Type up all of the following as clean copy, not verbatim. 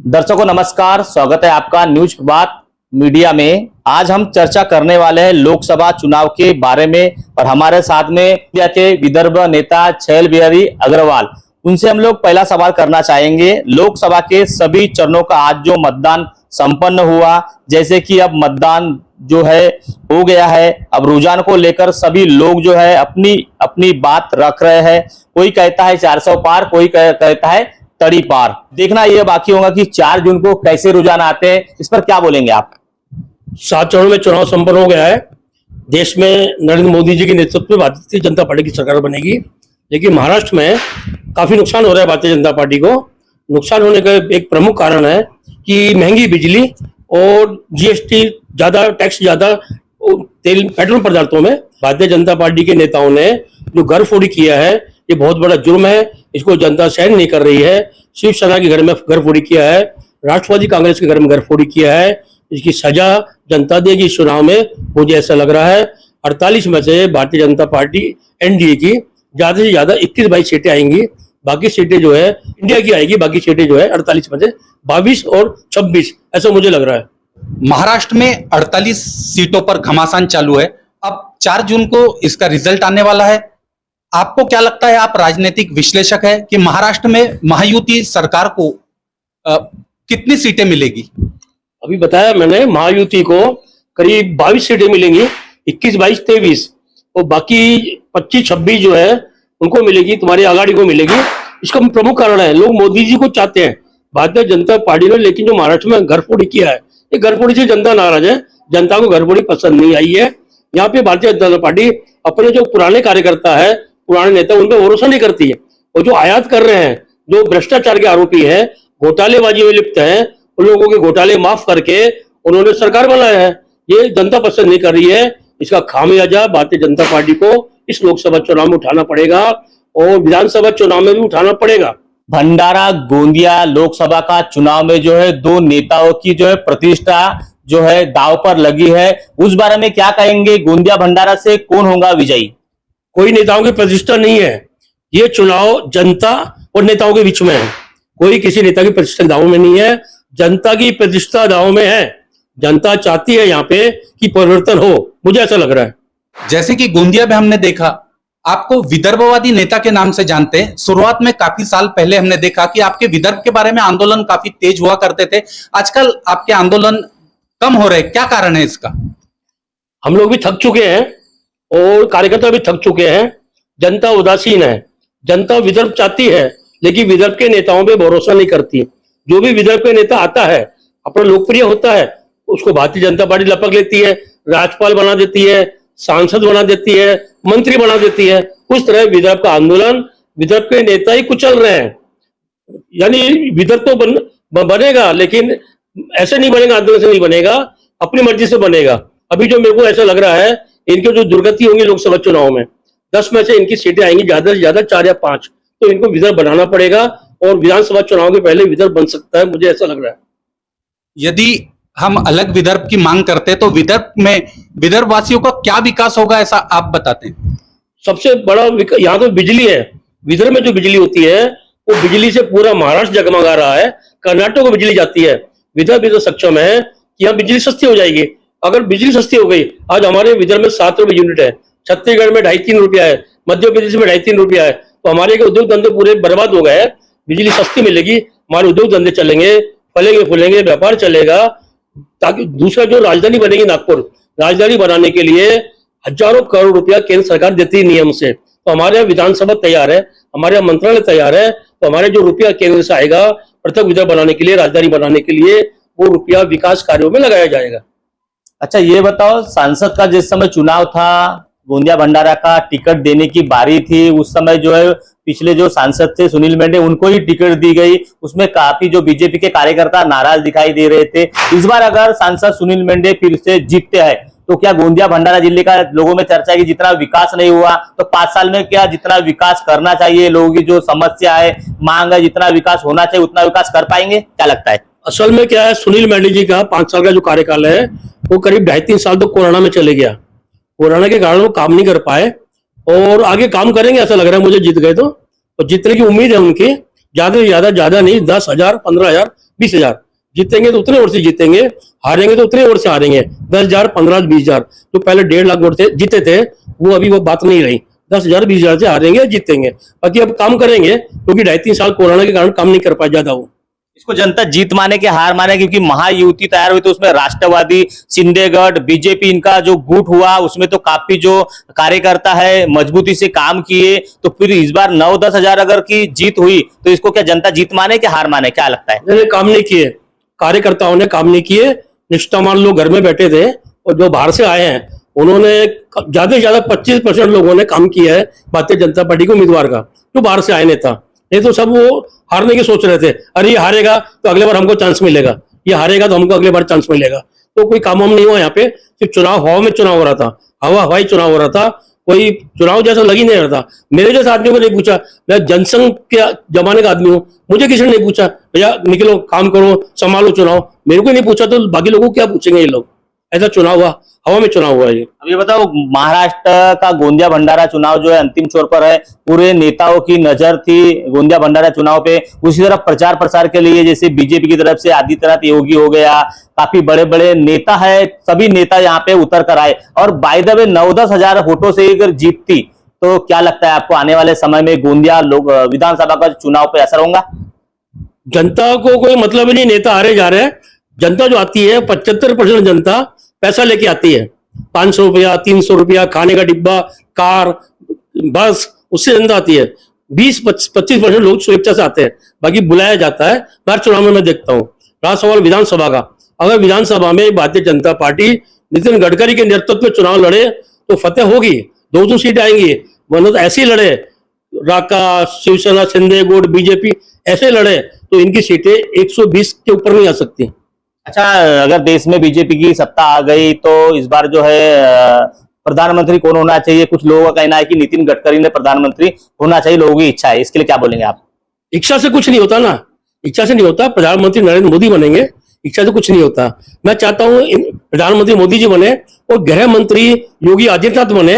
दर्शकों नमस्कार, स्वागत है आपका न्यूज प्रभात मीडिया में। आज हम चर्चा करने वाले हैं लोकसभा चुनाव के बारे में और हमारे साथ में इंडिया के विदर्भ नेता छैल बिहारी अग्रवाल। उनसे हम लोग पहला सवाल करना चाहेंगे। लोकसभा के सभी चरणों का आज जो मतदान संपन्न हुआ, जैसे कि अब मतदान जो है हो गया है, अब रुझान को लेकर सभी लोग जो है अपनी अपनी बात रख रहे हैं। कोई कहता है 400 पार, कोई कहता है तड़ी पार। देखना यह बाकी होगा कि 4 जून को कैसे रुझान आते हैं। इस पर क्या बोलेंगे आप? 7 चरणों में चुनाव संपन्न हो गया है। देश में नरेंद्र मोदी जी के नेतृत्व में भारतीय जनता पार्टी की सरकार बनेगी, लेकिन महाराष्ट्र में काफी नुकसान हो रहा है भारतीय जनता पार्टी को। नुकसान होने का एक प्रमुख कारण है कि महंगी बिजली और जीएसटी ज्यादा, टैक्स ज्यादा तेल पेट्रोल पदार्थों में। भारतीय जनता पार्टी के नेताओं ने जो घरफोड़ी किया है, ये बहुत बड़ा जुर्म है। इसको जनता सहन नहीं कर रही है। शिवसेना के घर में घरफोड़ी किया है, राष्ट्रवादी कांग्रेस के घर में घरफोड़ी किया है। इसकी सजा जनता देगी इस चुनाव में, मुझे ऐसा लग रहा है। 48 में से भारतीय जनता पार्टी एनडीए की ज्यादा से ज्यादा 21-22 सीटें आएंगी। बाकी सीटें जो है इंडिया की आएगी। बाकी सीटें जो है 48 में से 22 और 26, ऐसा मुझे लग रहा है। महाराष्ट्र में 48 सीटों पर घमासान चालू है। अब 4 जून को इसका रिजल्ट आने वाला है। आपको क्या लगता है, आप राजनीतिक विश्लेषक है, कि महाराष्ट्र में महायुति सरकार को कितनी सीटें मिलेगी? अभी बताया मैंने, महायुति को करीब 22 सीटें मिलेंगी, 21, 22, 23, और बाकी 25, 26 जो है उनको मिलेगी, तुम्हारी आघाड़ी को मिलेगी। इसका प्रमुख कारण है, लोग मोदी जी को चाहते हैं, भारतीय जनता पार्टी ने। लेकिन जो महाराष्ट्र में घरफोड़ी किया है, ये घरफोड़ी से जनता नाराज है। जनता को घरफोड़ी पसंद नहीं आई है। यहाँ पे भारतीय जनता पार्टी अपने जो पुराने कार्यकर्ता है, पुराने नेता, उन पर भरोसा नहीं करती है। और जो आयात कर रहे हैं, जो भ्रष्टाचार के आरोपी हैं, घोटालेबाजी में लिप्त हैं, उन लोगों के घोटाले माफ करके उन्होंने सरकार बनाया है। ये जनता पसंद नहीं कर रही है। इसका खामियाजा भारतीय जनता पार्टी को इस लोकसभा चुनाव में उठाना पड़ेगा और विधानसभा चुनाव में भी उठाना पड़ेगा। भंडारा गोंदिया लोकसभा का चुनाव में जो है 2 नेताओं की जो है प्रतिष्ठा जो है दांव पर लगी है। उस बारे में क्या कहेंगे? गोंदिया भंडारा से कौन होगा विजयी? कोई नेताओं की प्रतिष्ठा नहीं है। ये चुनाव जनता और नेताओं के बीच में है। कोई किसी नेता की प्रतिष्ठा दांव में नहीं है, जनता की प्रतिष्ठा दांव में है। जनता चाहती है यहाँ पे कि परिवर्तन हो, मुझे ऐसा लग रहा है। जैसे कि गोंदिया में हमने देखा, आपको विदर्भवादी नेता के नाम से जानते हैं। शुरुआत में काफी साल पहले हमने देखा कि आपके विदर्भ के बारे में आंदोलन काफी तेज हुआ करते थे। आजकल आपके आंदोलन कम हो रहे, क्या कारण है इसका? हम लोग भी थक चुके हैं और कार्यकर्ता भी थक चुके हैं। जनता उदासीन है। जनता विदर्भ चाहती है, लेकिन विदर्भ के नेताओं पे भरोसा नहीं करती। जो भी विदर्भ के नेता आता है, अपना लोकप्रिय होता है, उसको भारतीय जनता पार्टी लपक लेती है, राज्यपाल बना देती है, सांसद बना देती है, मंत्री बना देती है। उस तरह विदर्भ का आंदोलन विदर्भ के नेता ही कुचल रहे हैं। यानी विदर्भ तो बनेगा, लेकिन ऐसे नहीं बनेगा, आंदोलन से नहीं बनेगा, अपनी मर्जी से बनेगा। अभी जो मेरे को ऐसा लग रहा है, इनकी जो दुर्गति होंगी लोकसभा चुनाव में, 10 में से इनकी सीटें आएंगी ज्यादा से ज्यादा 4 या 5, तो इनको विदर्भ बनाना पड़ेगा और विधानसभा चुनाव के पहले विदर्भ बन सकता है, मुझे ऐसा लग रहा है। यदि हम अलग विदर्भ की मांग करते हैं तो विदर्भ में विदर्भ वासियों का क्या विकास होगा, ऐसा आप बताते हैं? सबसे बड़ा यहाँ तो बिजली है। विदर्भ में जो बिजली होती है, वो बिजली से पूरा महाराष्ट्र जगमगा रहा है। कर्नाटक को बिजली जाती है। विदर्भ भी तो सक्षम है कि यहाँ बिजली सस्ती हो जाएगी। अगर बिजली सस्ती हो गई, आज हमारे विदर्भ में 7 रुपए यूनिट है, छत्तीसगढ़ में 2.5-3 रुपया है, मध्य प्रदेश में 2.5-3 रुपया है। तो हमारे उद्योग धंधे पूरे बर्बाद हो गए हैं। बिजली सस्ती मिलेगी, हमारे उद्योग धंधे चलेंगे, फलेंगे फूलेंगे, व्यापार चलेगा। ताकि दूसरा जो राजधानी बनेगी नागपुर, राजधानी बनाने के लिए हजारों करोड़ रुपया केंद्र सरकार देती है नियम से। तो हमारे यहाँ विधानसभा तैयार है, हमारे यहाँ मंत्रालय तैयार है। तो हमारे जो रुपया केंद्र से आएगा पृथक विदर्भ बनाने के लिए, राजधानी बनाने के लिए, वो रुपया विकास कार्यों में लगाया जाएगा। अच्छा ये बताओ, सांसद का जिस समय चुनाव था, गोंदिया भंडारा का टिकट देने की बारी थी, उस समय जो है पिछले जो सांसद थे सुनील मेंढे, उनको ही टिकट दी गई। उसमें काफी जो बीजेपी के कार्यकर्ता नाराज दिखाई दे रहे थे। इस बार अगर सांसद सुनील मेंढे फिर से जीतते हैं, तो क्या गोंदिया भंडारा जिले का लोगों में चर्चा है कि जितना विकास नहीं हुआ, तो 5 साल में क्या जितना विकास करना चाहिए, लोगों की जो समस्या है, मांग है, जितना विकास होना चाहिए उतना विकास कर पाएंगे? क्या लगता है? असल में क्या है, सुनील मेंढे जी का 5 साल का जो कार्यकाल है, वो करीब 2.5-3 साल तो कोरोना में चले गया। कोरोना के कारण वो काम नहीं कर पाए और आगे काम करेंगे ऐसा लग रहा है मुझे, जीत गए तो। और जीतने की उम्मीद है उनकी। ज्यादा से ज्यादा नहीं, 10,000, 15,000, 20,000 जीतेंगे तो उतने वोट से जीतेंगे, हारेंगे तो उतने वोट से हारेंगे। 10,000, 15,000, 20,000 तो पहले 1.5 लाख वोट से जीते थे, वो अभी वो बात नहीं रही। 10,000, 20,000 से हारेंगे, जीतेंगे। बाकी अब काम करेंगे, क्योंकि 2.5-3 साल कोरोना के कारण काम नहीं कर पाया ज्यादा वो। इसको जनता जीत माने कि हार माने, क्योंकि महायुति तैयार हुई तो उसमें राष्ट्रवादी, शिंदेगढ़, बीजेपी इनका जो गुट हुआ उसमें तो काफी जो कार्यकर्ता है मजबूती से काम किए, तो फिर इस बार 9-10 हजार अगर की जीत हुई तो इसको क्या जनता जीत माने कि हार माने, क्या लगता है? इन्होंने काम नहीं किए, कार्यकर्ताओं ने काम नहीं किए। निष्ठावान लोग घर में बैठे थे और जो बाहर से आए हैं उन्होंने ज्यादा से ज्यादा 25% लोगों ने काम किया है भारतीय जनता पार्टी के उम्मीदवार का, जो बाहर से आए नेता। नहीं तो सब वो हारने की सोच रहे थे, अरे ये हारेगा तो अगले बार हमको चांस मिलेगा, ये हारेगा तो हमको अगले बार चांस मिलेगा। तो कोई काम नहीं हुआ यहाँ पे, सिर्फ चुनाव हवा में चुनाव हो रहा था, हवाई चुनाव हो रहा था, कोई चुनाव जैसा लग ही नहीं रहा था। मेरे जैसे आदमी को नहीं पूछा, मैं जनसंघ के जमाने का आदमी हूँ, मुझे किसी ने नहीं पूछा भैया निकलो काम करो संभालो चुनाव, मेरे को नहीं पूछा तो बाकी लोगों को क्या पूछेंगे ये लोग। ऐसा चुनाव हुआ, हवा में चुनाव हुआ ये। अब ये बताओ, महाराष्ट्र का गोंदिया भंडारा चुनाव जो है अंतिम छोर पर है, पूरे नेताओं की नजर थी गोंदिया भंडारा चुनाव पे। उसी तरफ प्रचार प्रसार के लिए जैसे बीजेपी की तरफ से आदित्यनाथ योगी हो गया, काफी बड़े बड़े नेता है, सभी नेता यहाँ पे उतर कर आए। और बाय द वे 9-10 हजार वोटों से अगर जीतती तो क्या लगता है आपको आने वाले समय में गोंदिया लोग विधानसभा का चुनाव पे असर होगा? जनता को कोई मतलब ही नहीं, नेता हारे जा रहे हैं। जनता जो आती है 75% जनता पैसा लेके आती है, 500 रुपया, 300 रुपया, खाने का डिब्बा, कार, बस, उससे जनता आती है। 20-25% लोग स्वेच्छा से आते हैं, बाकी बुलाया जाता है। हर चुनाव में मैं देखता हूँ। रहा सवाल विधानसभा का, अगर विधानसभा में भारतीय जनता पार्टी नितिन गडकरी के नेतृत्व में चुनाव लड़े तो फतेह होगी, 2 सीटें आएंगी। वरना तो ऐसे ही लड़े, राका, शिवसेना, शिंदे गुट, बीजेपी ऐसे लड़े तो इनकी सीटें 120 के ऊपर नहीं आ सकती। अच्छा, अगर देश में बीजेपी की सत्ता आ गई तो इस बार जो है प्रधानमंत्री कौन होना चाहिए? कुछ लोगों का कहना है कि नितिन गडकरी ने प्रधानमंत्री होना चाहिए, लोगों की इच्छा है, इसके लिए क्या बोलेंगे आप? इच्छा से कुछ नहीं होता ना, इच्छा से नहीं होता। प्रधानमंत्री नरेंद्र मोदी बनेंगे, इच्छा से कुछ नहीं होता। मैं चाहता हूं प्रधानमंत्री मोदी जी बने और गृह मंत्री योगी आदित्यनाथ बने,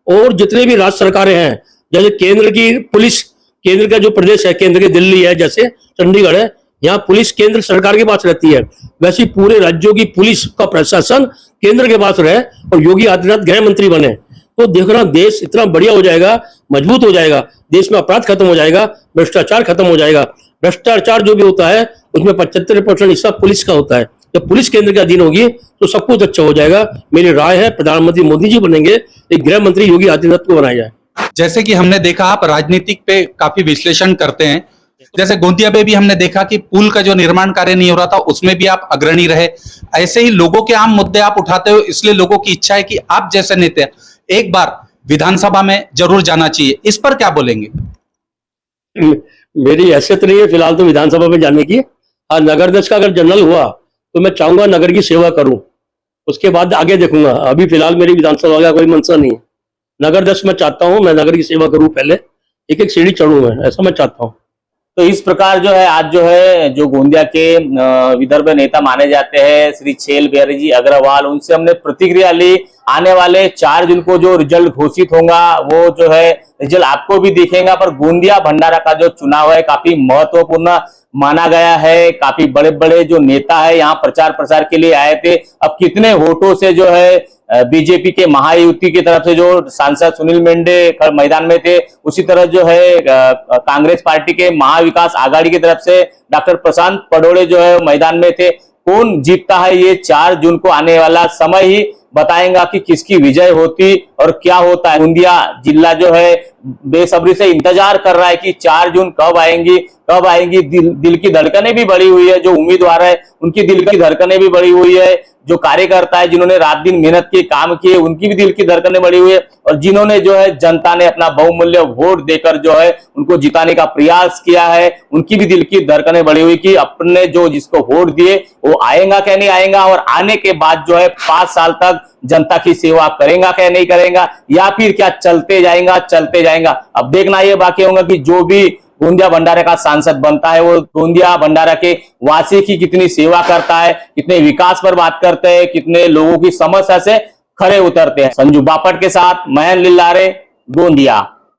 और जितने भी राज्य सरकारें हैं, जैसे केंद्र की पुलिस, केंद्र का जो प्रदेश है, केंद्र की दिल्ली है, जैसे चंडीगढ़ है, यहाँ पुलिस केंद्र सरकार के पास रहती है, वैसे पूरे राज्यों की पुलिस का प्रशासन केंद्र के पास रहे और योगी आदित्यनाथ गृह मंत्री बने तो देखना देश इतना बढ़िया हो जाएगा, मजबूत हो जाएगा, देश में अपराध खत्म हो जाएगा, भ्रष्टाचार खत्म हो जाएगा। भ्रष्टाचार जो भी होता है उसमें 75% हिस्सा पुलिस का होता है। जब पुलिस केंद्र के अधीन होगी तो सब कुछ अच्छा हो जाएगा। मेरी राय है प्रधानमंत्री मोदी जी बनेंगे, एक गृह मंत्री योगी आदित्यनाथ को बनाया जाए। जैसे कि हमने देखा आप राजनीतिक पे काफी विश्लेषण करते हैं, जैसे गोंदिया में भी हमने देखा कि पुल का जो निर्माण कार्य नहीं हो रहा था उसमें भी आप अग्रणी रहे। ऐसे ही लोगों के आम मुद्दे आप उठाते हो, इसलिए लोगों की इच्छा है कि आप जैसे नेता एक बार विधानसभा में जरूर जाना चाहिए, इस पर क्या बोलेंगे? मेरी हैसियत नहीं है फिलहाल तो विधानसभा में जाने की। नगर अध्यक्ष का अगर जनरल हुआ तो मैं चाहूंगा नगर की सेवा करूं, उसके बाद आगे देखूंगा। अभी फिलहाल मेरी विधानसभा का कोई मंशा नहीं है। नगर अध्यक्ष मैं चाहता हूं, मैं नगर की सेवा करूं, पहले एक सीढ़ी चढ़ूं मैं, ऐसा मैं चाहता हूं। तो इस प्रकार जो है आज जो है जो गोंदिया के विदर्भ नेता माने जाते हैं श्री छेल बिहारी जी अग्रवाल, उनसे हमने प्रतिक्रिया ली। आने वाले 4 जून को जो रिजल्ट घोषित होगा वो जो है रिजल्ट आपको भी दिखेगा, पर गोंदिया भंडारा का जो चुनाव है काफी महत्वपूर्ण माना गया है। काफी बड़े बड़े जो नेता है यहाँ प्रचार प्रसार के लिए आए थे। अब कितने वोटों से जो है बीजेपी के महायुति की तरफ से जो सांसद सुनील मेंढे मैदान में थे, उसी तरह जो है कांग्रेस पार्टी के महाविकास आघाड़ी की तरफ से डॉक्टर प्रशांत पडोले जो है मैदान में थे। कौन जीतता है ये 4 जून को आने वाला समय ही बताएगा कि किसकी विजय होती और क्या होता है। गोंदिया जिला जो है बेसब्री से इंतजार कर रहा है कि 4 जून कब आएंगी। दिल की धड़कनें भी बढ़ी हुई है, जो उम्मीदवार है उनकी दिल की धड़कनें भी बढ़ी हुई है, जो कार्यकर्ता है जिन्होंने रात दिन मेहनत की काम किए उनकी भी दिल की धड़कनें बढ़ी हुई है, और जिन्होंने जो है जनता ने अपना बहुमूल्य वोट देकर जो है उनको जिताने का प्रयास किया है, उनकी भी दिल की धड़कनें बढ़ी हुई कि अपने जो जिसको वोट दिए वो आएगा क्या नहीं आएगा, और आने के बाद जो है 5 साल तक जनता की सेवा करेगा क्या नहीं करेगा, या फिर क्या चलते जाएगा। अब देखना ये बाकी होगा कि जो भी गोंदिया भंडारा का सांसद बनता है वो गोंदिया भंडारा के वासी की कितनी सेवा करता है, कितने विकास पर बात करते हैं, कितने लोगों की समस्या से खड़े उतरते हैं। संजू बापट के साथ मयंक लिल्लारे, गोंदिया।